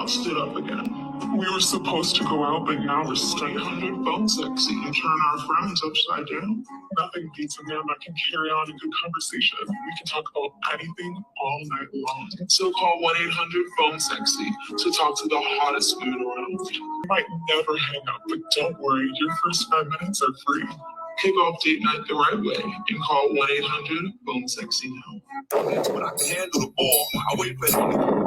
Stood up again. We were supposed to go out, but now we're stuck. 800 phone sexy and turn our frowns upside down. Nothing beats a man that can carry on a good conversation. We can talk about anything all night long. So call 1-800-PHONE-SEXY to talk to the hottest women around. You might never hang up, but don't worry, your first 5 minutes are free. Kick off date night the right way and call 1-800-PHONE-SEXY now. But I can handle the ball. I wait for him.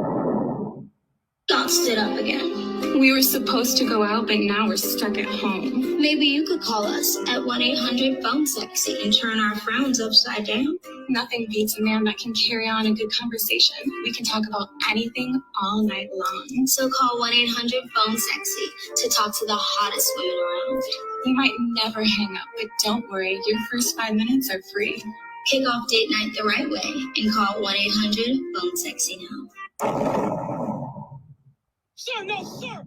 Dot stood up again. We were supposed to go out, but now we're stuck at home. Maybe you could call us at 1-800-PHONE-SEXY and turn our frowns upside down. Nothing beats a man that can carry on a good conversation. We can talk about anything all night long. So call 1-800-PHONE-SEXY to talk to the hottest women around. You might never hang up, but don't worry, your first 5 minutes are free. Kick off date night the right way and call 1-800-PHONE-SEXY now. Sir, no, sir!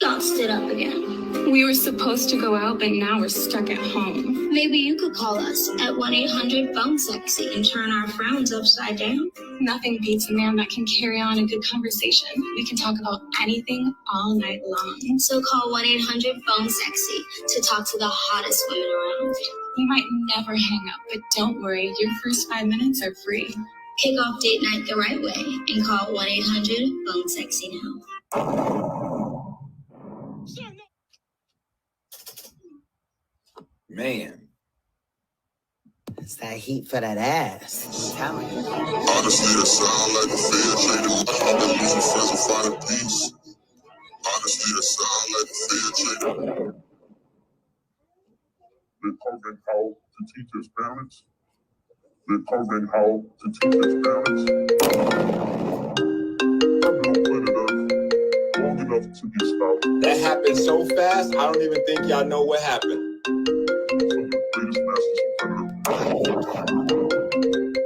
Dot stood up again. We were supposed to go out, but now we're stuck at home. Maybe you could call us at 1-800-PHONE-SEXY and turn our frowns upside down. Nothing beats a man that can carry on a good conversation. We can talk about anything all night long. So call 1-800-PHONE-SEXY to talk to the hottest women around. You might never hang up, but don't worry, your first 5 minutes are free. Kick off date night the right way and call 1-800-PHONE-SEXY now. Man, it's that heat for that ass. I'm telling you. Honestly, it sound like a fair trade. I've been losing friends and finding peace. Honestly, it sound like a fair trade. They're covering how to teach us balance. They're covering how to teach us balance. I've been on planet Earth long enough to be stopped. That happened so fast, I don't even think y'all know what happened.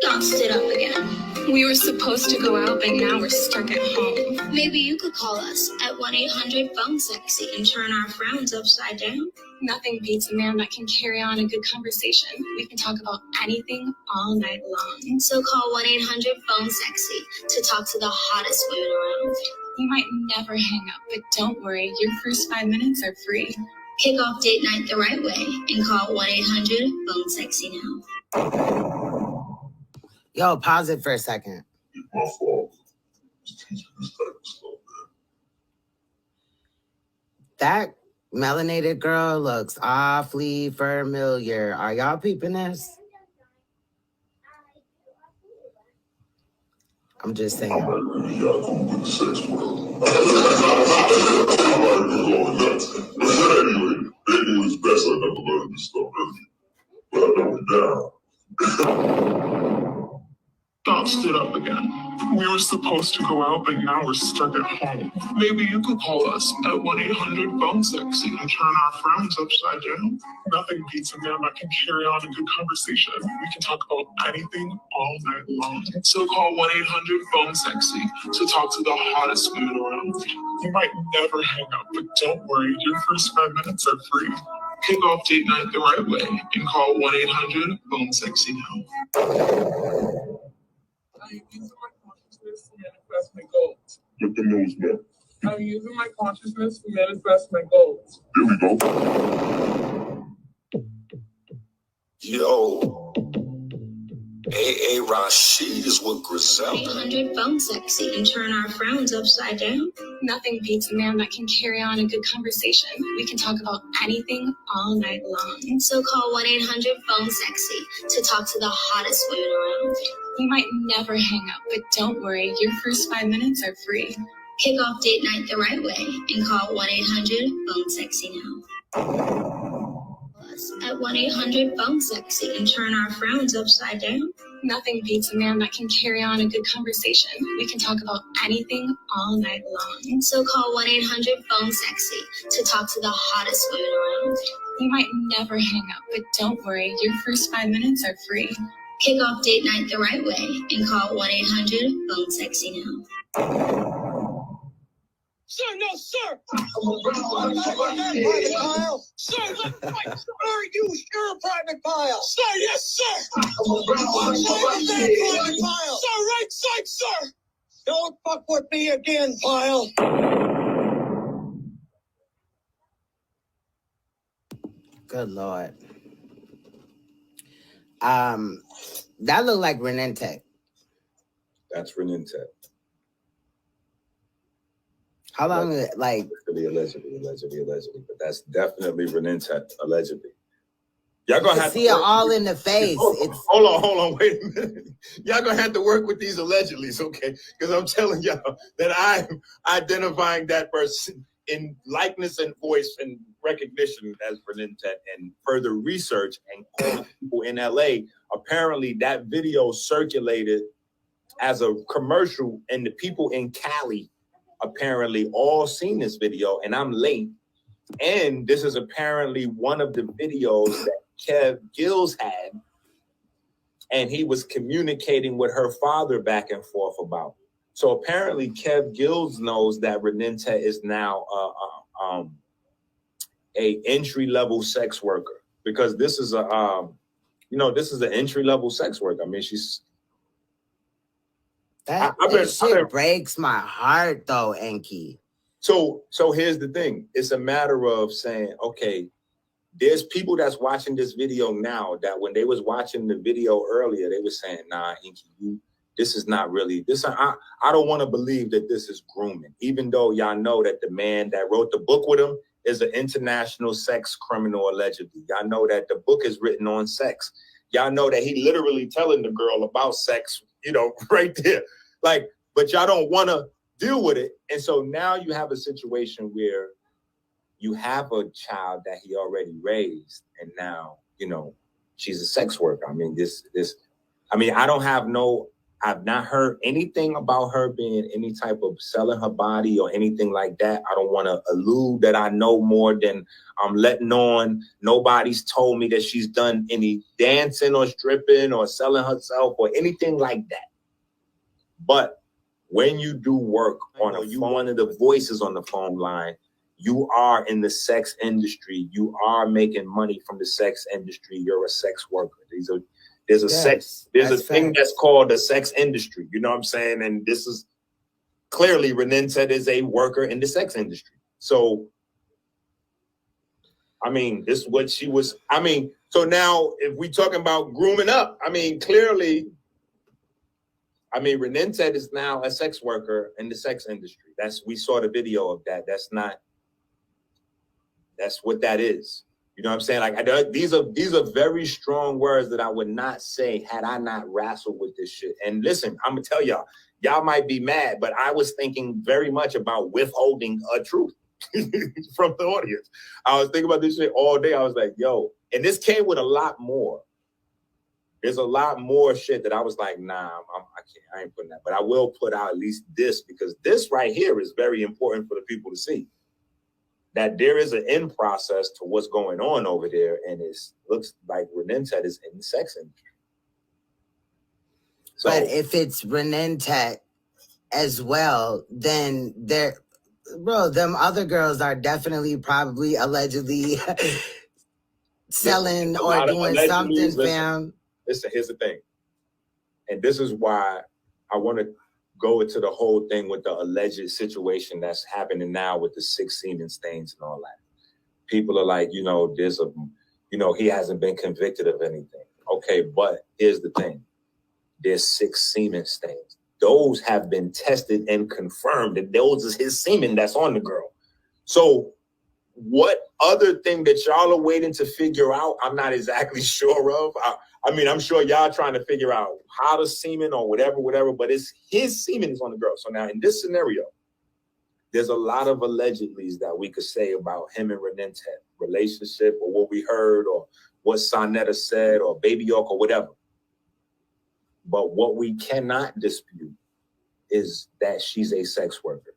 Dot stood up again. We were supposed to go out, but now we're stuck at home. Maybe you could call us at 1-800-PHONE-SEXY and turn our frowns upside down. Nothing beats a man that can carry on a good conversation. We can talk about anything all night long. So call 1-800-PHONE-SEXY to talk to the hottest women around. You might never hang up, but don't worry, your first 5 minutes are free. Kick off date night the right way and call 1-800-PHONE-SEXY now. Yo, pause it for a second. It's my fault. Just teaching this type of stuff, man. That melanated girl looks awfully familiar. Are y'all peeping this? I'm just saying. I might really got to with the sex world. I might be going nuts. Anyway, it's best I never learned this stuff early. But I know it now. Dot stood up again. We were supposed to go out, but now we're stuck at home. Maybe you could call us at 1-800-PHONE-SEXY and turn our frowns upside down. Nothing beats a man that can carry on a good conversation. We can talk about anything all night long. So call 1-800-PHONE-SEXY to talk to the hottest women around. You might never hang up, but don't worry, your first 5 minutes are free. Kick off date night the right way and call 1-800-PHONE-SEXY now. I'm using my consciousness to manifest my goals. Let them know it's more. I'm using my consciousness to manifest my goals. There we go. Yo, A.A. Rashid is with Griselda. 1-800-PHONE-SEXY and turn our frowns upside down. Nothing beats a man that can carry on a good conversation. We can talk about anything all night long. So call 1-800-PHONE-SEXY to talk to the hottest women around. You might never hang up, but don't worry, your first 5 minutes are free. Kick off date night the right way and call 1-800-PHONE-SEXY now. At 1-800-PHONE-SEXY and turn our frowns upside down. Nothing beats a man that can carry on a good conversation. We can talk about anything all night long. So call 1-800-PHONE-SEXY to talk to the hottest women around. You might never hang up, but don't worry, your first 5 minutes are free. Kick off date night the right way and call 1-800-PHONE-SEXY now. Sir, no, sir! Sir, let me fight. Are you sure, Private Pile? Sir, yes, sir! Private Pile! Sir, right side, sir! Don't fuck with me again, pile. Good Lord. That looked like RENENTET. That's RENENTET. How long is it? Like, Allegedly, but that's definitely RENENTET, allegedly. Y'all gonna you have see to it work all with in the face. hold on, wait a minute. Y'all gonna have to work with these allegedlys, okay? Because I'm telling y'all that I'm identifying that person in likeness and voice and recognition as RENENTET, and further research and calling people in LA. Apparently, that video circulated as a commercial, and the people in Cali apparently all seen this video, and I'm late. And this is apparently one of the videos that Kev Gills had, and he was communicating with her father back and forth about. So apparently Kev Gills knows that RENENTET is now a entry-level sex worker, because this is this is an entry-level sex worker. I mean, she's That breaks my heart though, Enki. So here's the thing. It's a matter of saying, okay, there's people that's watching this video now that when they was watching the video earlier, they were saying, nah, Enki, this is not really this. I don't want to believe that this is grooming, even though y'all know that the man that wrote the book with him is an international sex criminal, allegedly. Y'all know that the book is written on sex. Y'all know that he literally telling the girl about sex, right there. Like, but y'all don't want to deal with it. And so now you have a situation where you have a child that he already raised, and now, she's a sex worker. I mean, I've not heard anything about her being any type of selling her body or anything like that. I don't want to allude that I know more than I'm letting on. Nobody's told me that she's done any dancing or stripping or selling herself or anything like that. But when you do work on one of the voices on the phone line, you are in the sex industry. You are making money from the sex industry. You're a sex worker. There's a thing that's called the sex industry. You know what I'm saying? And this is clearly RENENTET is a worker in the sex industry. So, I mean, this is what she was. I mean, so now if we talking about grooming up, I mean, clearly, RENENTET is now a sex worker in the sex industry. We saw the video of that. That's what that is. You know what I'm saying? Like, these are very strong words that I would not say had I not wrestled with this shit. And listen, I'm gonna tell y'all might be mad, but I was thinking very much about withholding a truth from the audience. I was thinking about this shit all day. I was like, yo, and this came with a lot more. There's a lot more shit that I was like, nah, I ain't putting that. But I will put out at least this, because this right here is very important for the people to see. That there is an end process to what's going on over there, and it looks like RENENTET is in the sex industry. So, but if it's RENENTET as well, then them other girls are definitely probably allegedly selling or doing something, fam. Listen, here's the thing. And this is why I want to go into the whole thing with the alleged situation that's happening now with the 6 semen stains and all that. People are like, he hasn't been convicted of anything. Okay, but here's the thing. There's 6 semen stains. Those have been tested and confirmed that those is his semen that's on the girl. So what other thing that y'all are waiting to figure out, I'm not exactly sure of. I'm sure y'all trying to figure out how to semen or whatever, but it's his semen is on the girl. So now in this scenario, there's a lot of allegedlys that we could say about him and RENENTET relationship, or what we heard, or what Sonetta said, or Baby York, or whatever. But what we cannot dispute is that she's a sex worker,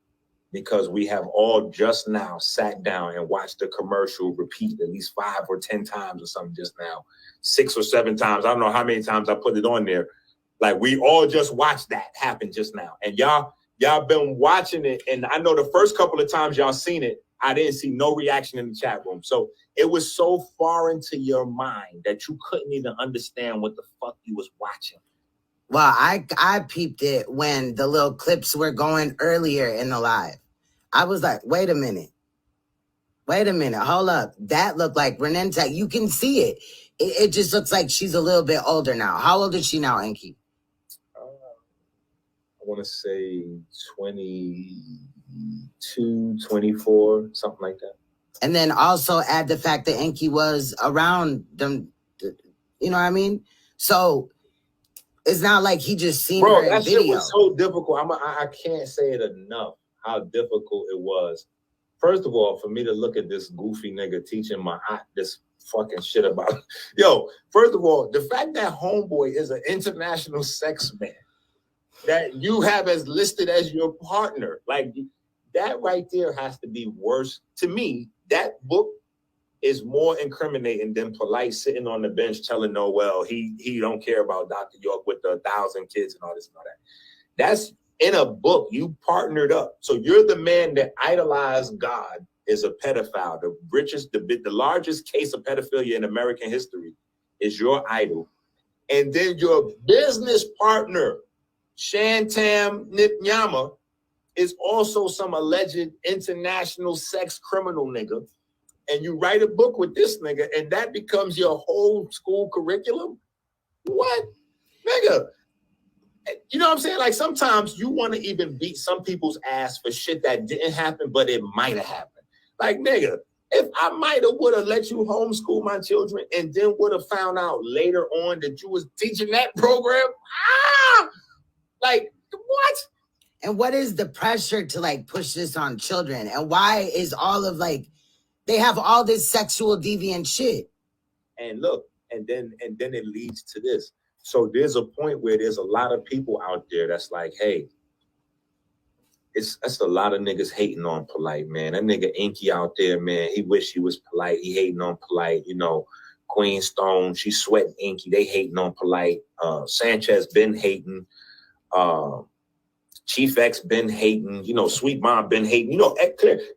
because we have all just now sat down and watched the commercial repeat at least 5 or 10 times or something just now, 6 or 7 times. I don't know how many times I put it on there. Like, we all just watched that happen just now. And y'all been watching it. And I know the first couple of times y'all seen it, I didn't see no reaction in the chat room. So it was so far into your mind that you couldn't even understand what the fuck you was watching. Well, I peeped it when the little clips were going earlier in the live. I was like, wait a minute, hold up. That looked like Renentet. You can see it. It just looks like she's a little bit older now. How old is she now, Enki? I want to say 22, 24, something like that. And then also add the fact that Enki was around them, you know what I mean? So it's not like he just seen her in that video. Shit was so difficult. I can't say it enough how difficult it was. First of all, for me to look at this goofy nigga teaching my aunt this fucking shit about, yo, first of all, the fact that homeboy is an international sex man that you have as listed as your partner, like that right there has to be worse. To me, that book is more incriminating than POLIGHT sitting on the bench telling Noel he don't care about Dr. York with the 1,000 kids and all this and all that. That's in a book. You partnered up. So you're the man that idolized God is a pedophile. The largest case of pedophilia in American history is your idol. And then your business partner, Shantam Nyama, is also some alleged international sex criminal nigga. And you write a book with this nigga, and that becomes your whole school curriculum? What? Nigga. You know what I'm saying? Like, sometimes you want to even beat some people's ass for shit that didn't happen, but it might have happened. Like, nigga, if I might have would have let you homeschool my children and then would have found out later on that you was teaching that program, like, what? And what is the pressure to like push this on children? And why is all of like, they have all this sexual deviant shit? And look, and then it leads to this. So there's a point where there's a lot of people out there that's like, hey, that's a lot of niggas hating on POLIGHT, man. That nigga Inky out there, man, he wish he was POLIGHT. He hating on POLIGHT. You know, Queen Stone, she sweating Inky. They hating on POLIGHT. Sanchez been hating. Chief X been hating. You know, Sweet Mom been hating. You know,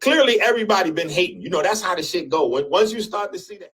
clearly everybody been hating. You know, that's how the shit go. Once you start to see that.